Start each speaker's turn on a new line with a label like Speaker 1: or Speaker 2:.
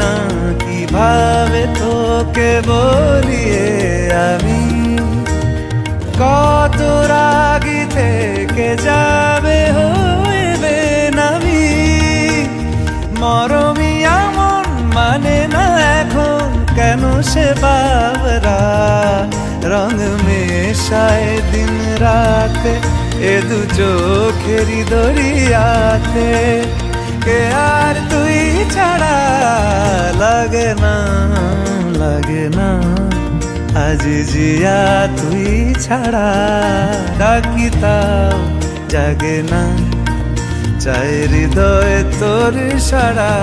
Speaker 1: না কিভাবে তোকে বলিয়ে আমি কত রাগি থেকে যাবে হইবে নামি মরমি এমন মানে না এখন কেন সে বাবরা রং মেশায় দিন রাতে এ দু চোখেরই দরিয়াতে কে আর তুই ছাড়া লাগে না আজ জিয়া তুই ছাড়া ডাকি তাও জাগে না চাই হৃদয় তোর সারা